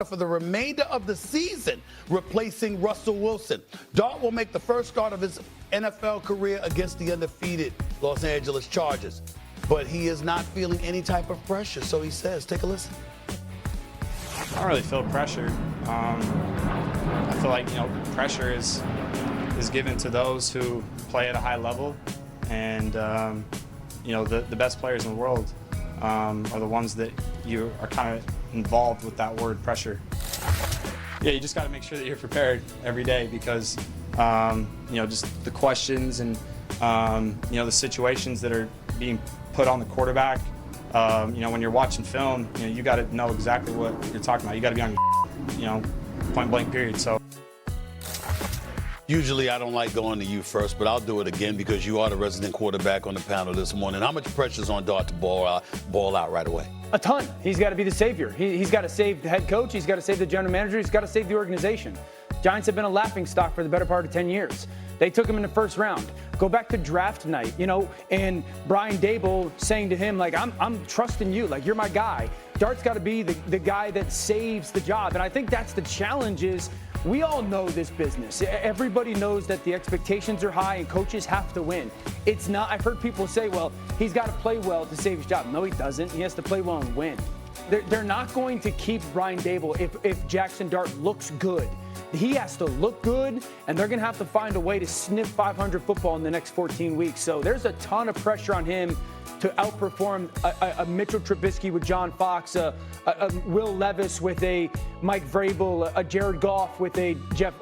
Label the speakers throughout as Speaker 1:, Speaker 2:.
Speaker 1: for the remainder of the season, replacing Russell Wilson. Dart will make the first start of his NFL career against the undefeated Los Angeles Chargers. But he is not feeling any type of pressure, so he says, take a listen.
Speaker 2: I don't really feel pressure. I feel like, pressure is given to those who play at a high level. And, the best players in the world are the ones that you are kind of involved with that word pressure. Yeah, you just got to make sure that you're prepared every day because, just the questions and, the situations that are being put on the quarterback. When you're watching film, you got to know exactly what you're talking about. You got to be on your, point blank period. So.
Speaker 1: Usually I don't like going to you first, but I'll do it again because you are the resident quarterback on the panel this morning. How much pressure is on Dart to ball out right away?
Speaker 3: A ton. He's got to be the savior. He's got to save the head coach. He's got to save the general manager. He's got to save the organization. Giants have been a laughingstock for the better part of 10 years. They took him in the first round. Go back to draft night, and Brian Daboll saying to him, like, I'm trusting you. Like, you're my guy. Dart's got to be the guy that saves the job. And I think that's the challenge is we all know this business. Everybody knows that the expectations are high and coaches have to win. It's not, I've heard people say, well, he's got to play well to save his job. No, he doesn't. He has to play well and win. They're not going to keep Brian Daboll if Jackson Dart looks good. He has to look good, and they're going to have to find a way to sniff 500 football in the next 14 weeks. So there's a ton of pressure on him to outperform a Mitchell Trubisky with John Fox, a Will Levis with a Mike Vrabel, a Jared Goff with a Jeff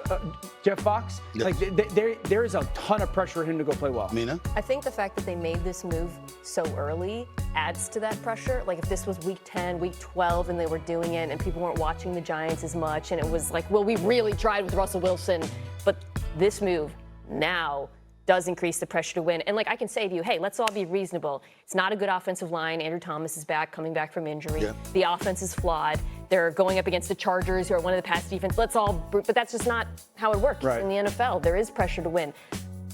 Speaker 3: Fox. Yes. Like there is a ton of pressure for him to go play well.
Speaker 1: Mina?
Speaker 4: I think the fact that they made this move so early adds to that pressure. Like if this was week 10, week 12, and they were doing it and people weren't watching the Giants as much, and it was like, well, we really tried with Russell Wilson, but this move now does increase the pressure to win. And like I can say to you, hey, let's all be reasonable. It's not a good offensive line. Andrew Thomas is coming back from injury. Yeah. The offense is flawed. They're going up against the Chargers, who are one of the pass defense. But that's just not how it works in the NFL. There is pressure to win.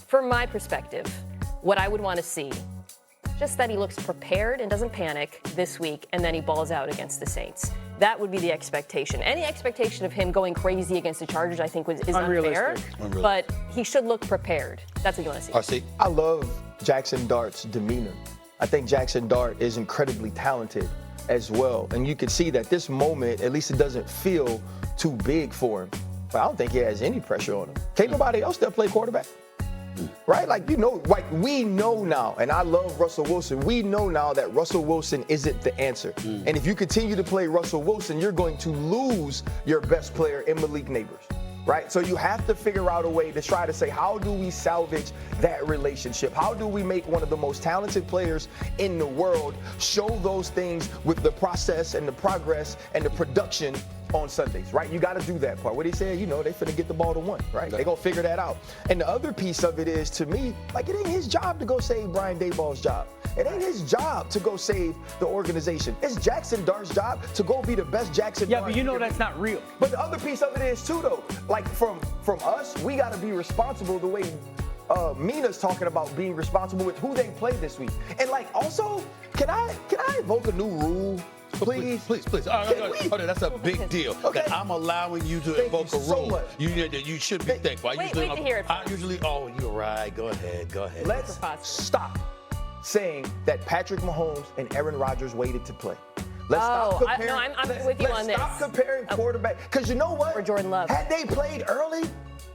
Speaker 4: From my perspective, what I would want to see, just that he looks prepared and doesn't panic this week, and then he balls out against the Saints. That would be the expectation. Any expectation of him going crazy against the Chargers, I think, is unfair. But he should look prepared. That's what you want to see.
Speaker 5: I love Jackson Dart's demeanor. I think Jackson Dart is incredibly talented as well. And you can see that this moment, at least it doesn't feel too big for him. But I don't think he has any pressure on him. Can't nobody else that play quarterback? Right? We know now, and I love Russell Wilson. We know now that Russell Wilson isn't the answer. And if you continue to play Russell Wilson, you're going to lose your best player in Malik Neighbors. Right? So you have to figure out a way to try to say, how do we salvage that relationship? How do we make one of the most talented players in the world show those things with the process and the progress and the production on Sundays, right? You got to do that part. What he said, they finna get the ball to one, right? They gonna figure that out. And the other piece of it is, to me, like, it ain't his job to go save Brian Daboll's job. It ain't his job to go save the organization. It's Jackson Dart's job to go be the best Jackson Dart.
Speaker 3: Yeah, but that's not real.
Speaker 5: But the other piece of it is, too, though, like from us, we got to be responsible the way Mina's talking about being responsible with who they play this week. And, like, also, can I invoke a new rule? Please.
Speaker 1: Oh, that's a big deal.
Speaker 5: Okay.
Speaker 1: That I'm allowing you to invoke a rule. You should be thankful.
Speaker 4: Wait to hear it.
Speaker 1: You're right. Go ahead.
Speaker 5: Let's stop saying that Patrick Mahomes and Aaron Rodgers waited to play. Let's stop comparing.
Speaker 4: I'm with you on this.
Speaker 5: Stop comparing quarterback. Because you know what?
Speaker 4: Or Jordan Love.
Speaker 5: Had they played early,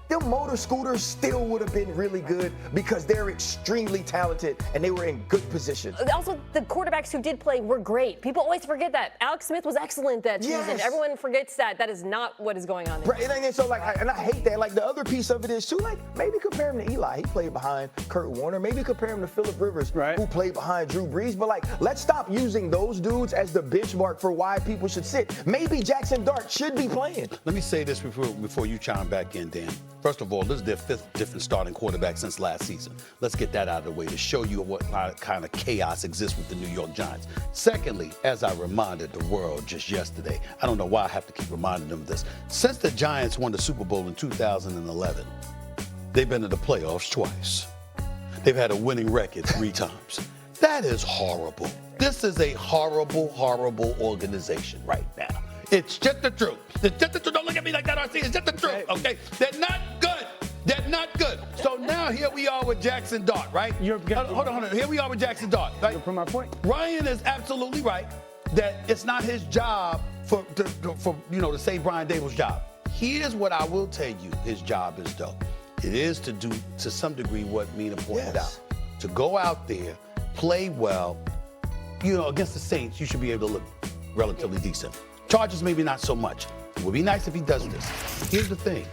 Speaker 5: them motor scooters still would have been really good because they're extremely talented and they were in good position.
Speaker 4: Also, the quarterbacks who did play were great. People always forget that. Alex Smith was excellent that season. Everyone forgets that. That is not what is going on there.
Speaker 5: Right, and so, and I hate that. Like, the other piece of it is, too, maybe compare him to Eli. He played behind Kurt Warner. Maybe compare him to Phillip Rivers, who played behind Drew Brees. But, let's stop using those dudes as the benchmark for why people should sit. Maybe Jackson Dart should be playing.
Speaker 1: Let me say this before you chime back in, Dan. First of all, this is their fifth different starting quarterback since last season. Let's get that out of the way to show you what kind of chaos exists with the New York Giants. Secondly, as I reminded the world just yesterday, I don't know why I have to keep reminding them of this. Since the Giants won the Super Bowl in 2011, they've been to the playoffs twice. They've had a winning record 3 times. That is horrible. This is a horrible, horrible organization right now. It's just the truth. It's just the truth. Don't look at me like that, RC. It's just the truth, okay? They're not good. They're not good. So now here we are with Jackson Dart, right? Hold on. Here we are with Jackson Dart, right?
Speaker 3: You're proving my point.
Speaker 1: Ryan is absolutely right that it's not his job to save Brian Dable's job. Here's what I will tell you his job is, though. It is to do, to some degree, what Mina pointed out. To go out there, play well. Against the Saints, you should be able to look relatively decent. Chargers, maybe not so much. It would be nice if he does this. Here's the thing.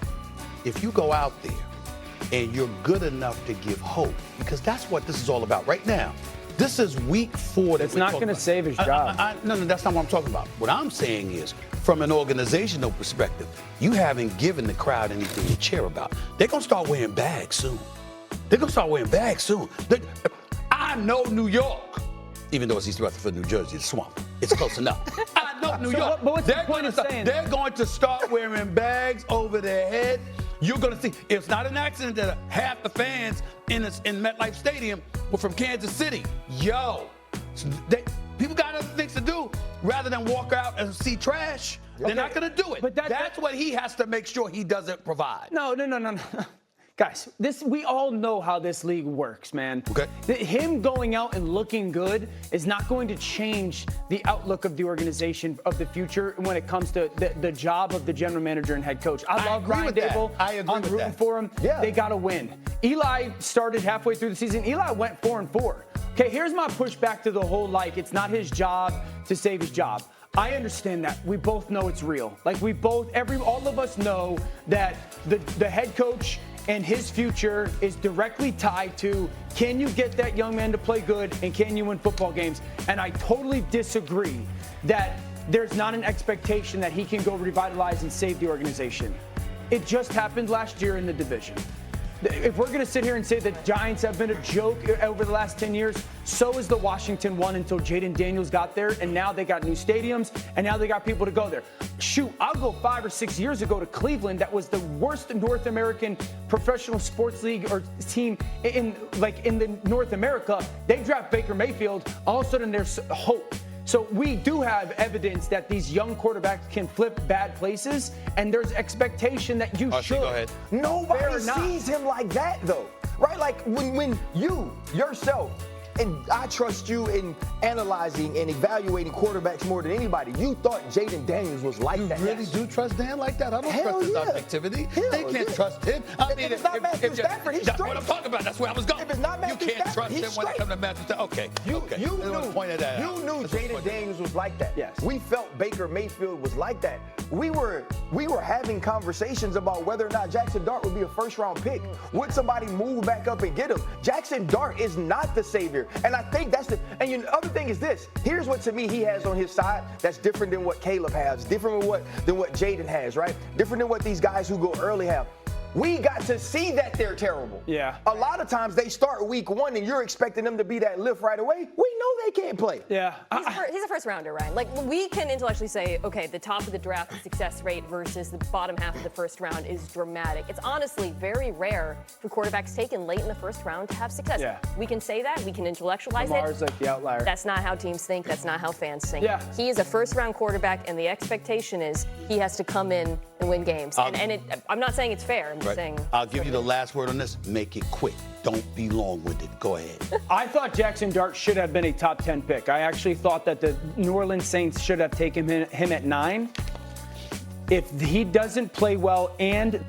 Speaker 1: If you go out there and you're good enough to give hope, because that's what this is all about right now. This is week 4.
Speaker 3: It's not going to save his job.
Speaker 1: No, that's not what I'm talking about. What I'm saying is, from an organizational perspective, you haven't given the crowd anything to cheer about. They're going to start wearing bags soon. I know New York, even though it's East Rutherford, New Jersey, the swamp. It's close enough. I know New York.
Speaker 3: But what's the point of saying
Speaker 1: they're going to start wearing bags over their head. You're going to see. It's not an accident that half the fans in MetLife Stadium were from Kansas City. People got other things to do rather than walk out and see trash. They're not going to do it. But that's what he has to make sure he doesn't provide.
Speaker 3: No. Guys, we all know how this league works, man.
Speaker 1: Okay.
Speaker 3: Him going out and looking good is not going to change the outlook of the organization of the future when it comes to the job of the general manager and head coach. I love Brian Dable.
Speaker 1: I agree with
Speaker 3: rooting
Speaker 1: that.
Speaker 3: for him.
Speaker 5: Yeah.
Speaker 3: They got to win. Eli started halfway through the season. Eli went 4-4. Okay, here's my pushback to the whole, it's not his job to save his job. I understand that. We both know it's real. All of us know that the head coach and his future is directly tied to, can you get that young man to play good and can you win football games? And I totally disagree that there's not an expectation that he can go revitalize and save the organization. It just happened last year in the division. If we're going to sit here and say that Giants have been a joke over the last 10 years, so is the Washington one until Jayden Daniels got there, and now they got new stadiums, and now they got people to go there. Shoot, I'll go 5 or 6 years ago to Cleveland. That was the worst North American professional sports league or team in the North America. They draft Baker Mayfield. All of a sudden, there's hope. So we do have evidence that these young quarterbacks can flip bad places, and there's expectation that you should.
Speaker 1: Go ahead.
Speaker 5: Nobody sees him like that, though, right? Like when you yourself, and I trust you in analyzing and evaluating quarterbacks more than anybody. You thought Jayden Daniels was like that.
Speaker 1: You really do trust Dan like that? I don't trust his objectivity.
Speaker 5: Hell
Speaker 1: They can't trust him.
Speaker 5: If it's not Matthew Stafford, he's
Speaker 1: that's
Speaker 5: straight.
Speaker 1: what I'm talking about. That's where I was going.
Speaker 5: If it's not Matthew
Speaker 1: you can't
Speaker 5: Stafford,
Speaker 1: trust
Speaker 5: he's
Speaker 1: him when it
Speaker 5: straight.
Speaker 1: comes to Matthew Stafford. Okay.
Speaker 5: You knew
Speaker 1: That's
Speaker 5: Jayden Daniels was like that.
Speaker 3: Yes.
Speaker 5: We felt Baker Mayfield was like that. We were having conversations about whether or not Jackson Dart would be a first-round pick. Would somebody move back up and get him? Jackson Dart is not the savior. And I think that's the other thing is this. Here's what to me he has on his side that's different than what Caleb has, different than what Jayden has, right? Different than what these guys who go early have. We got to see that they're terrible.
Speaker 3: Yeah.
Speaker 5: A lot of times they start week 1 and you're expecting them to be that lift right away. We know they can't play.
Speaker 3: Yeah.
Speaker 4: He's a first rounder, Ryan. We can intellectually say, okay, the top of the draft success rate versus the bottom half of the first round is dramatic. It's honestly very rare for quarterbacks taken late in the first round to have success.
Speaker 3: Yeah.
Speaker 4: We can say that. We can intellectualize
Speaker 3: Lamar's
Speaker 4: it.
Speaker 3: like the outlier.
Speaker 4: That's not how teams think. That's not how fans think.
Speaker 3: Yeah.
Speaker 4: He is a first round quarterback, and the expectation is he has to come in and win games. I'm not saying it's fair. I'm just saying.
Speaker 1: I'll give you the last word on this. Make it quick. Don't be long-winded. Go ahead.
Speaker 3: I thought Jackson Dart should have been a top 10 pick. I actually thought that the New Orleans Saints should have taken him at 9. If he doesn't play well and